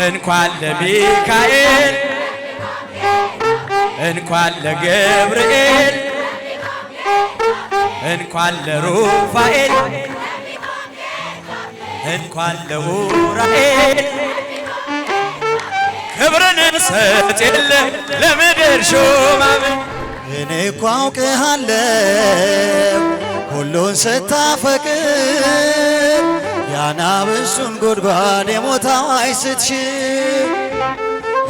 እንኳን ለሚካኤል እንኳን ለገብርኤል እንኳን ለሩፋኤል እንኳን ለኡራኤል ክብርን እንሰጥ የለ ለምድር ሹማምንት እኔ እኮ አውቅሃለሁ ሁሉን ስታፈቅር የአናብስቱን ጉድጓድ የሞት አዋጅ ስትሽር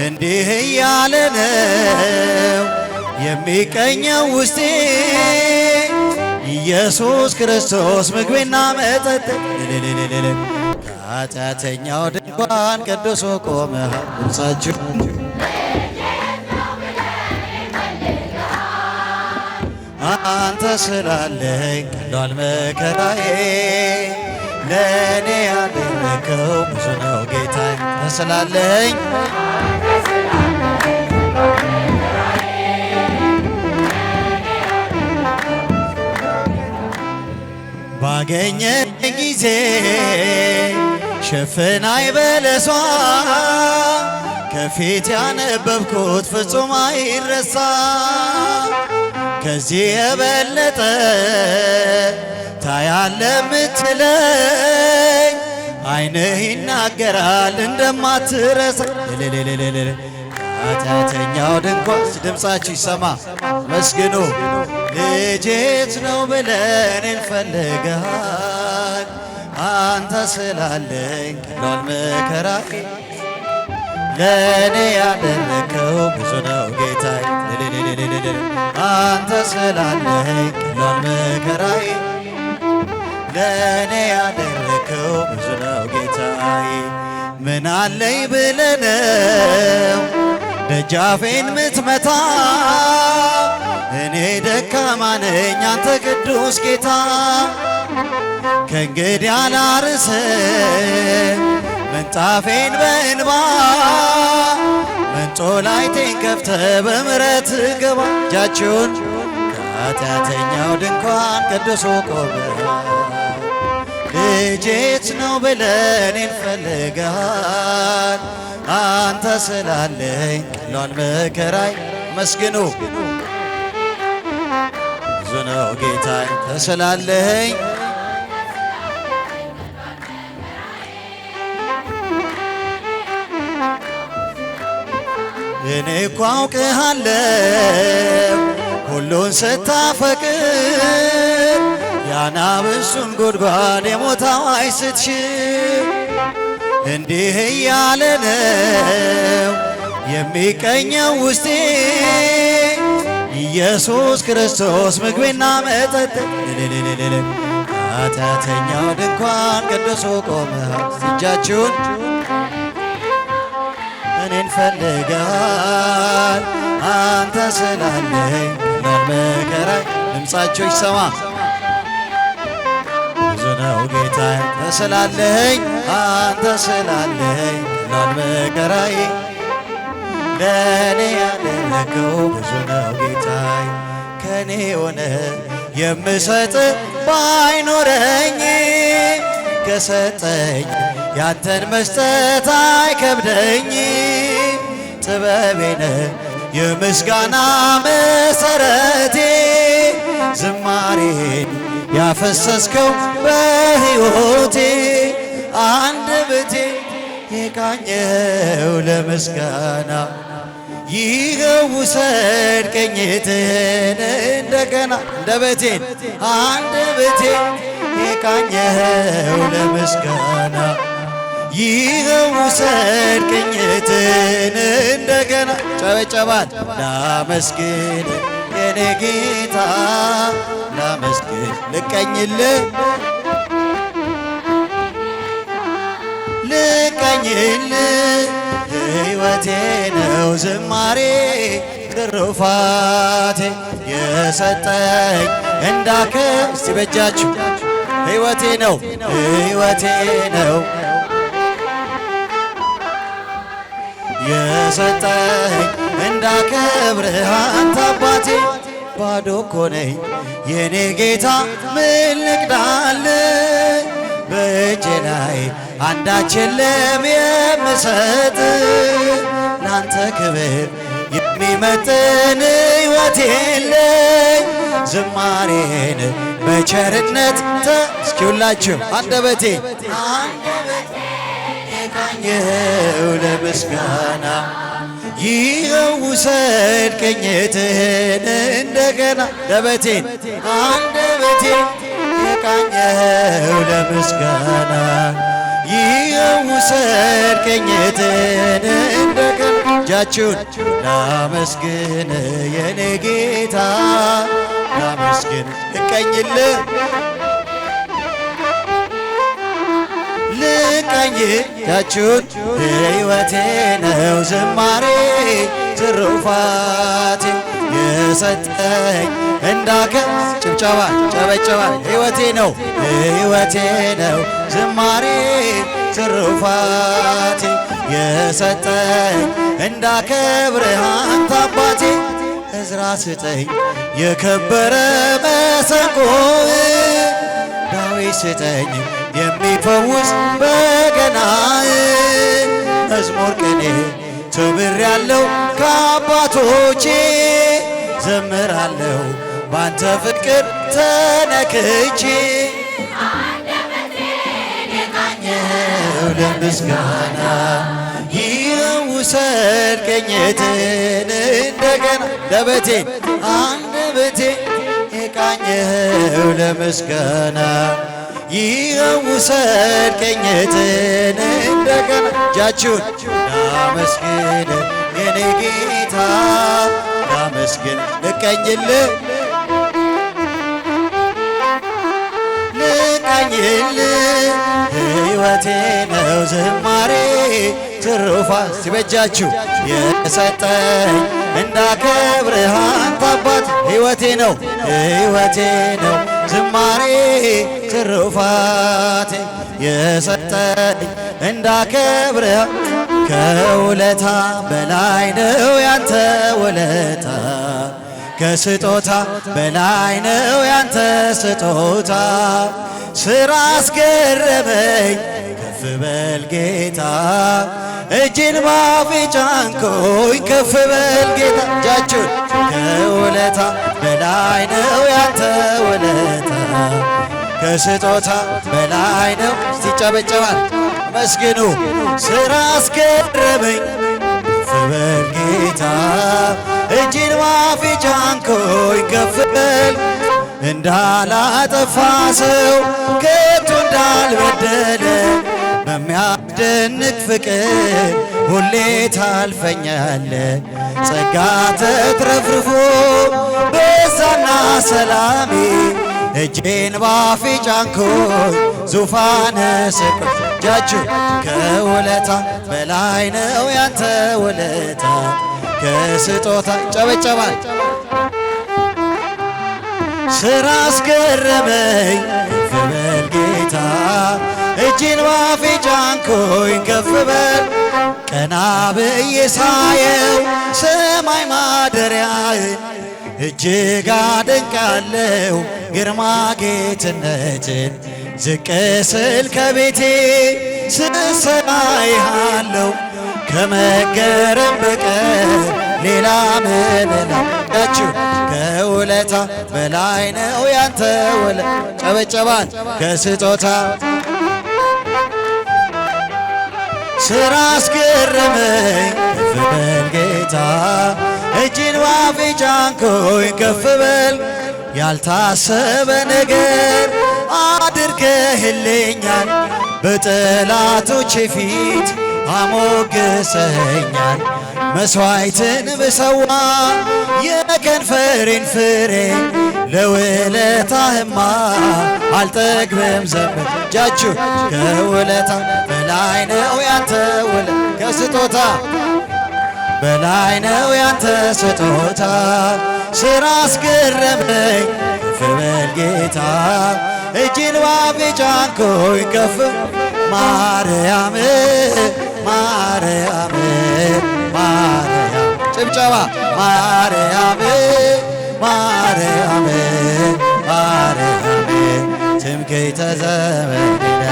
እንዲህ እያለ ነው የሚቀኘው ውስጤ ኢየሱስ ክርስቶስ ምግቤና መጠጥ ከኃጢአተኛው ድንኳን ቅዱስ ቆመሃል ድምፃችሁ አንተ ስላለኝ ቀሏል መከራዬ ለእኔ ያደረከው ብዙ ነው ጌታዬ ስላለኝ ባገኘኝ ጊዜ ሸፍናይ በለሷ ከፊት ያነበብኩት ፍጹም አይረሳ ከዚህ የበለጠ ታያለ ምትለኝ ዓይንህ ይናገራል እንደማትረሳ ኃጢአተኛው ድንኳን ድምፃችሁ ይሰማ መስግኑ ልጄት ነው ብለን እንፈልግሃል አንተ ስላለኝ ቀሏል መከራዬ ለእኔ ያደረከው ብዙ ነው ጌታዬ አንተ ስላለኝ ቀሏል መከራዬ ለእኔ ያደረከው ብዙ ነው ጌታዬ ምን አለኝ ብለነው ደጃፌን ምትመታ እኔ ደካማ ነኝ አንተ ቅዱስ ጌታ ከእንግዲህ አላርስም ምንጣፌን በእንባ መንጦላይቴን ከፍተህ በምሕረት ግባ እጃችሁን ከኃጢአተኛው ድንኳን ቅዱስ ቆመሃል ልጄት ነው ብለን እንፈልግሃል አንተ ስላለኝ ቀሏል መከራዬ መስግኑ ብዙ ነው ጌታዬ ስላለኝ እኔ እኮ አውቅሃለሁ ሁሉን ስታፈቅር የአናብስቱን ጉድጓድ የሞት አዋጅ ስትሽር እንዲህ እያለ ነው የሚቀኘው ውስጤ ኢየሱስ ክርስቶስ ምግቤና መጠጥ ኃጢአተኛው ድንኳን ቅዱስ ቆመሃል እጃችሁን እኔን ፈልገሃል አንተ ስላለኝ ቀሏል መከራዬ ድምፃችሁ ይሰማ ብዙ ነው ጌታዬ ስላለኝ አንተ ስላለኝ ቀሏል መከራዬ ለእኔ ያደረከው ብዙ ነው ጌታዬ ከኔ ሆነ የምሰጥ ባይኖረኝ ከሰጠኝ ያንተን መስጠት አይከብደኝ ጥበቤነ የምስጋና መሰረቴ ዝማሬን ያፈሰስከው በሕይወቴ አንደበቴ የቃኘው ለምስጋና ይኸው ውሰድ ቅኝትህን እንደገና አንደበቴን የቃኘው ለምስጋና ይኸው ውሰድ ቅኝትህን እንደገና ጨበጨባል ላመስግን የኔ ጌታ ላመስግን ልቀኝልህ ሕይወቴ ነው ዝማሬ ትሩፋቴ የሰጠኝ እንዳከብር እስቲ በእጃችሁ ሕይወቴ ነው የሰጠኝ እንዳከብርህ አንተ አባቴ ባዶ እኮ ነኝ የኔ ጌታ ምን ልቅዳልህ በእጄ ላይ አንዳች የለም የምሰጥ ላንተ ክብር የሚመጥን ሕይወት የለኝ ዝማሬን በቸርነት እስኪ ሁላችሁ አንደበቴ የቃኘው ለምስጋና ይኸው ውሰድ ቅኝትህን እንደገና አንደበቴን የቃኘው ለምስጋና ይኸው ውሰድ ቅኝትህን እንደገና እጃችሁን ላመስግን የኔ ጌታ ላመስግን ልቀኝልህ እጃችሁን ሕይወቴ ነው ዝማሬ ትሩፋቴ የሰጠኝ ጨበጨባል ሕይወቴ ነው ዝማሬ ትሩፋቴ የሰጠኝ እንዳከብርህ አንተ አባቴ እዝራ ስጠኝ የከበረ መሰንቆ ዳዊት ስጠኝ የሚፈውስ በገና መዝሙር ቅኔ ተምሬአለሁ ከአባቶቼ ዘምራለሁ ባንተ ፍቅር ተነክቼ አንደበቴን የቃኘው ለምስጋና ይኸው ውሰድ ቅኝትህን እንደገና አንደበቴን የቃኘው ለምስጋና ይኸው ውሰድ ቅኝትህን እንደገና እጃችሁን ላመስግን የኔ ጌታ ላመስግን ልቀኝልህ ሕይወቴ ነው ዝማሬ ትሩፋት ሲበጃችሁ የሰጠኝ እንዳከብርህ አንተ አባት ሕይወቴ ነው ዝማሬ ትሩፋቴ የሰጠኝ እንዳከብርህ ከውለታ በላይ ነው ያንተ ውለታ ከስጦታ በላይ ነው ያንተ ስጦታ ስራ አስገረመኝ ከፍ በል ጌታ እጅን ባፌ ጫንኩኝ ከፍ በል ጌታ እጃችሁን ከውለታ በላይ ነው ያንተ ውለታ ከስጦታ በላይ ነው ሲጨበጨባል መስግኑ ስራ አስገረመኝ ከፍ በል ጌታ እጅን ባፌ ጫንኩኝ ከፍ በል እንዳላጠፋ ሰው ከቶ እንዳልበደለ በሚያስደንቅ ፍቅር ሁሌ ታልፈኛለ ጸጋ ተትረፍርፎ በዛና ሰላሜ እጄን ባፌ ጫንኩኝ ዙፋነ ስቅ እጃችሁ ከውለታ በላይ ነው ያንተ ውለታ ከስጦታ ጨበጨባል ስራ አስገረመኝ ከፍ በል ጌታ እጅን ባፌ ጫንኩኝ ከፍ በል ቀና ብዬ ሳየው ሰማይ ማደሪያህን እጅግ አደንቃለሁ ግርማ ጌትነትን ዝቅ ስል ከቤቴ ስሰማይሃለሁ ከመገረም በቀር ሌላ ምን እላለሁ ከውለታ በላይ ነው ያንተ ውለታ ጨበጨባል ከስጦታ ስራ አስገረመኝ ከፍ በል ጌታ እጅን ባፌ ጫንኩኝ ከፍ በል ያልታሰበ ነገር አድርገህልኛል በጠላቶቼ ፊት አሞገሰኛል መስዋዕትን ብሰዋ የከንፈሬን ፍሬ ለውለታህማ አልጠግብም ዘምር እጃችሁ ከውለታ በላይ ነው ያንተ ውለታ ከስጦታ በላይ ነው ያንተ ስጦታ ስራ አስገረመኝ ከፍ በል ጌታ እጅን ባፌ ጫንኩኝ ከፍ ማርያም ማርያም ማርያም ጭብጨባ ማርያም ማርያም ማርያም ትምክህተ ዘመድነ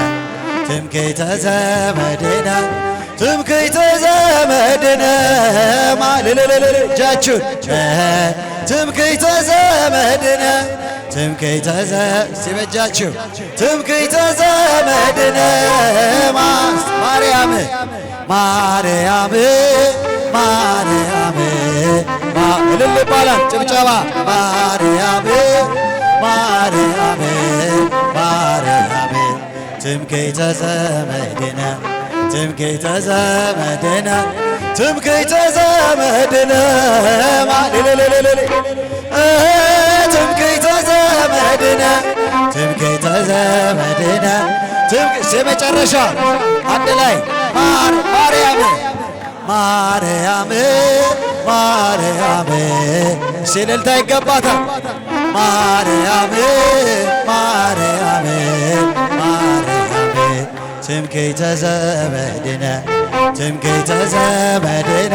ትምክህተ ዘመድነ ትምክህተ ዘመድነ ማልልልል እጃችሁን ትምክህተ ዘመድነ ትምክህተ ሲበጃችሁ ትምክህተ ዘመድነ ማርያም ማርያም ማርያም እልል ይባላል ጭብጨባ ማርያም ማርያም ማርያም ትምክህተ ዘመድነ ትምክህተ ዘመድነ ትምክህተ ዘመድነ ትምክህተ ዘመድነ ትምክህተ ዘመድነ የመጨረሻ አንድ ላይ ማርያም ማርያም ማርያም ሲልልታ ይገባታል። ማርያም ማርያም ማርያም ትምክህተ ዘመድነ ትምክህተ ዘመድነ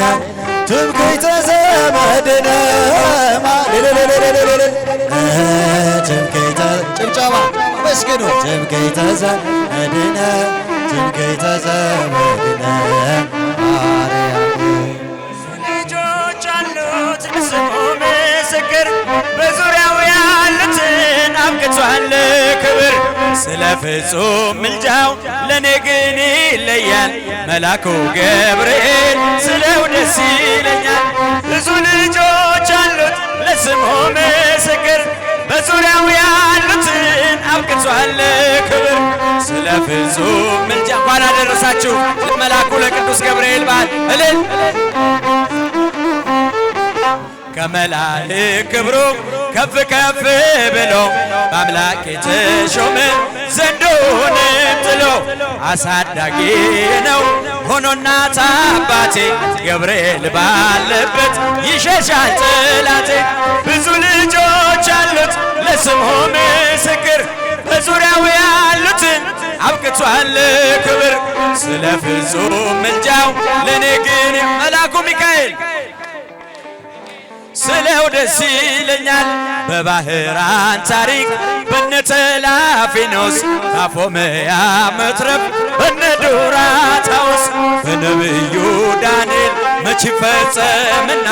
ትምክህተ ዘመድነ ትምክህተ ጭብጨባ መስግኑ ትምክህተ ዘመድነ ትምክህተ ዘመድነ ማርያም ልጆች አሉት ስሙ ምስክር በዙሪያው ያሉትን አብቅቷል ክብር ስለ ፍጹም ምልጃው ለኔ ግን ይለያል መልአኩ ገብርኤል ስለው ደስ ይለኛል። ብዙ ልጆች አሉት ለስሙ ምስክር በዙሪያው ያሉትን አብቅቷል ክብር ስለ ፍጹም ምልጃ እንኳን አደረሳችሁ ለመልአኩ ለቅዱስ ገብርኤል በዓል እልል ከመላእክት ክብሩ ከፍ ከፍ ብሎ በአምላክ የተሾመ ዘንዶንም ጥሎ አሳዳጊ ነው ሆኖ እናት አባቴ ገብርኤል ባለበት ይሸሻል ጠላቴ። ብዙ ልጆች አሉት ለስሙ ምስክር በዙሪያው ያሉትን አብቅቷል ክብር ስለ ፍጹም ምልጃው ለኔ ግን መልአኩ ሚካኤል ስለው ደስ ይለኛል። በባህራን ታሪክ በነ ተላፊኖስ አፎምያ መትረፍ በነ ዱራታውስ በነብዩ ዳንኤል መች ፈጸምና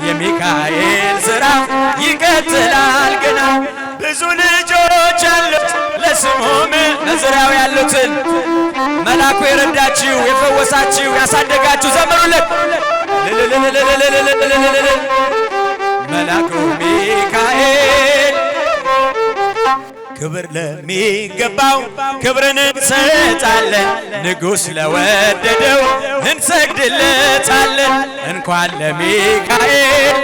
የሚካኤል ሥራ ይቀጥላል ገና። ብዙ ልጆች አሉት ለስሙ በዙሪያው ያሉትን መልአኩ የረዳችሁ የፈወሳችሁ ያሳደጋችሁ ዘምሩለት መልአኩ ሚካኤል ክብር ለሚገባው ክብርን እንሰጣለን ንጉሥ ለወደደው እንሰግድለታለን። እንኳን ለሚካኤል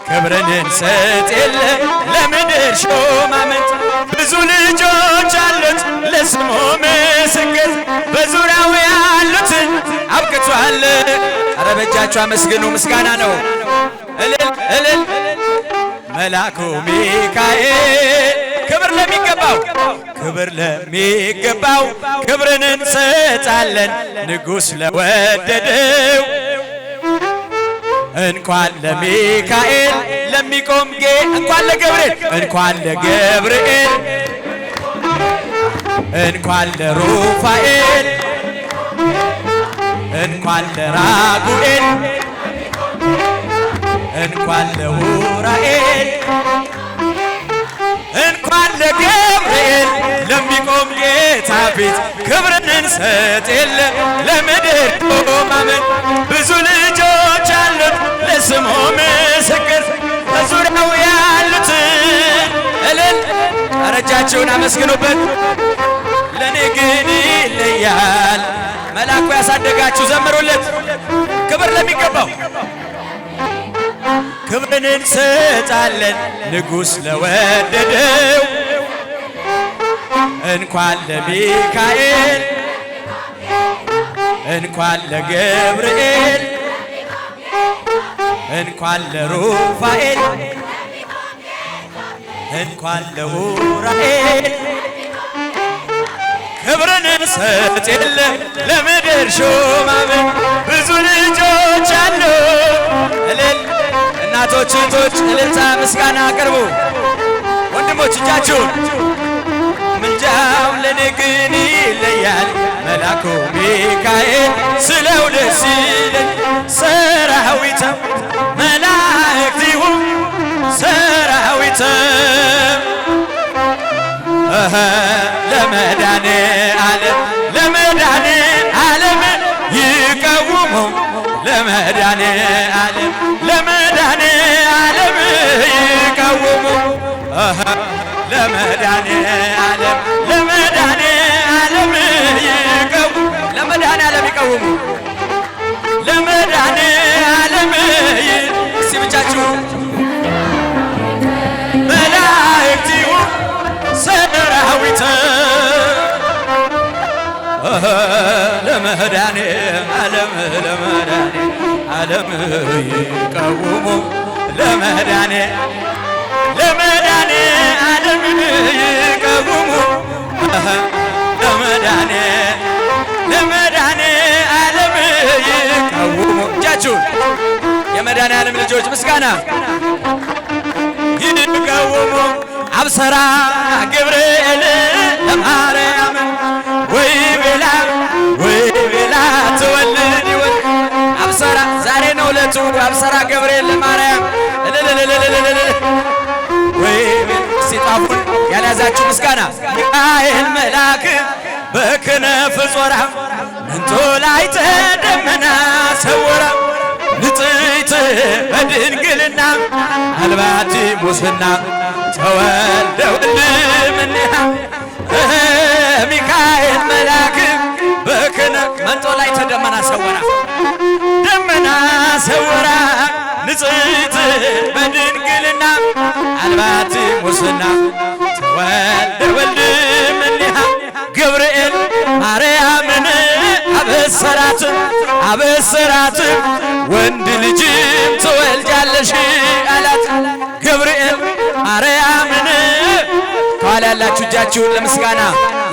ክብርን እንሰጥ የለ ለምድር ሹማምንት ብዙ ልጆች አሉት ለስሙ ምስክር በዙሪያው ያሉትን አብቅቷል። ኧረ በእጃችሁ አመስግኑ ምስጋና ነው። እልል እልል መልአኩ ሚካኤል ክብር ለሚገባው ክብር ለሚገባው ክብርን እንሰጣለን ንጉሥ ለወደደው። እንኳን ለሚካኤል ለሚቆም እንኳን ለገብርኤል እንኳን ለገብርኤል እንኳን ለሩፋኤል እንኳን ለራጉኤል እንኳን ለኡራኤል እንኳን ለገብርኤል ለሚቆም ጌታ ፊት ክብርን እንሰጥ የለ ለምድር ሹማምንት ብዙ ልጆች አሉት ለስሙ ምስክር በዙሪያው ያሉትን እልል እጃችሁን አመስግኑበት። ለኔ ግን ይለያል መልአኩ ያሳደጋችሁ ዘምሩለት ክብር ለሚገባው ክብርን እንሰጣለን ንጉሥ ለወደደው። እንኳን ለሚካኤል እንኳን ለገብርኤል እንኳን ለሩፋኤል እንኳን ለኡራኤል ክብርን እንሰጥ የለ ለምድር ሹማምንት ብዙ ልጆች አሉ እልል እናቶች እህቶች እልልታ ምስጋና አቅርቡ። ወንድሞች እጃችሁን ምልጃ ሌላው ለኔ ግን ይለያል መላኩ ሚካኤል ስለው ደስ ይለኝ ሰራዊተ መላእክቲሁ ሰራዊተ ለመዳኔ ዓለም ለመዳኔ ዓለም ይቀውሙ ለመዳኔ ዓለም ለመዳኔ ዓለም ይቀውሙ ለመዳኔ ዓለም ለመዳኔ ዓለም ይቀውሙ ለመዳኔ ዓለም ይቀውሙ ለመዳኔ ዓለም እስቲ ብቻችሁ መላእክቲሁ ሰራዊተ ለመዳኔ ዓለም ለመዳኔ ዓለም ይቀውሙ ለመዳኔ ለመዳኔ ዓለም ይቀውሙ ለመዳኔ ለመዳኔ ዓለም ይቀውሙ እጃችሁን የመዳኔ ዓለም ልጆች ምስጋና ይቀውሙ አብሰራ ገብርኤል ለማርያም ወይ ቤላ ትወልድ ይወልድ አብሰራ ዛሬ ነው ዕለቱ አብሰራ ገብርኤል ለማርያም ወይ ሲጣፉን ያልያዛችሁ ምስጋና ሚካኤል መልአክ በክነፍ ጾራ እንጦላዕተ ደመና ሰወራ ንጽሕት በድንግልና አልባቲ ሙስና ተወልደ ወልድ እምኔሃ ሚካኤል መልአክ በክነፍ መንጦላዕተ ደመና ሰወራ ደመና ሰወራ ንጽሕት በድንግልና አልባቲ ሙስና ተወልደ ወልድ እምኔሃ ገብርኤል ማርያምን አበሰራት አበሰራት ወንድ ልጅም ትወልጃለሽ አላት ገብርኤል ማርያምን ከኋላ ያላችሁ እጃችሁን ለምስጋና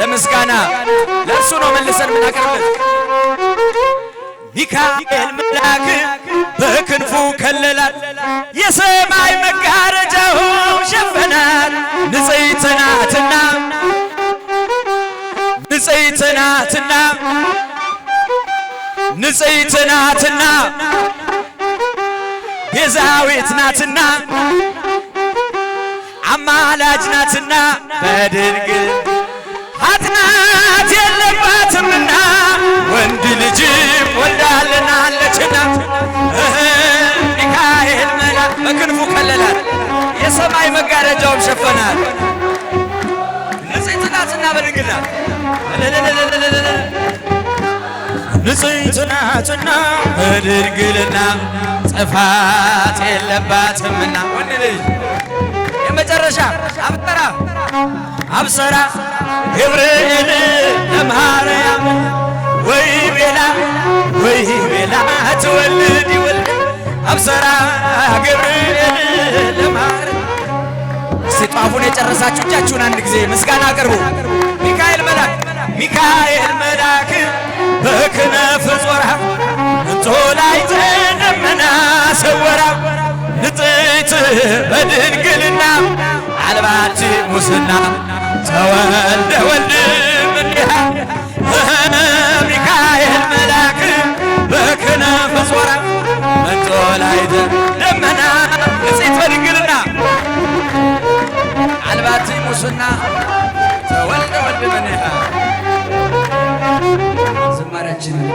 ለምስጋና ለእርሱ ነው መልሰን ምናቀርብለት ሚካኤል መልአክ በክንፉ ከለላት የሰማይ መጋረጃው ሸፈናት ንጽሕት ናትና ንጽሕት ናትና ንጽሕት ናትና ቤዛዊት ናትና አማላጅ ናትና በድንግል ኃጢአት የለባትምና ወንድ ልጅ ወልዳልናለችና ሚካኤል መልአክ በክንፉ ከለላት የሰማይ መጋረጃውም ሸፈናት ንጽሕት ናትና በድንግል ናት ንጽሕት ናትና በድንግልና ጥፋት የለባትምና ወንድ ልጅ የመጨረሻ አብሰራ ገብርኤል ለማርያም ወይ ቤላ ትወልድ ይወልድ አብሰራ ገብርኤል ለማርያም እስቲ ጧፉን የጨረሳችሁ እጃችሁን አንድ ጊዜ ምስጋና አቅርቡ ሚካኤል መልአክ በክነፍ ጾራ እንጦላዕተ ደመና ሰወራ ንጽሕት በድንግልና አልባቲ ሙስና ተወልደ ወልድ እምኔሃ ሚካኤል መልአክ በክነፍ ጾራ እንጦላዕተ ደመና ንጽሕት በድንግልና አልባቲ ሙስና ተወልደ ወልድ እምኔሃ ዝማሬያችንን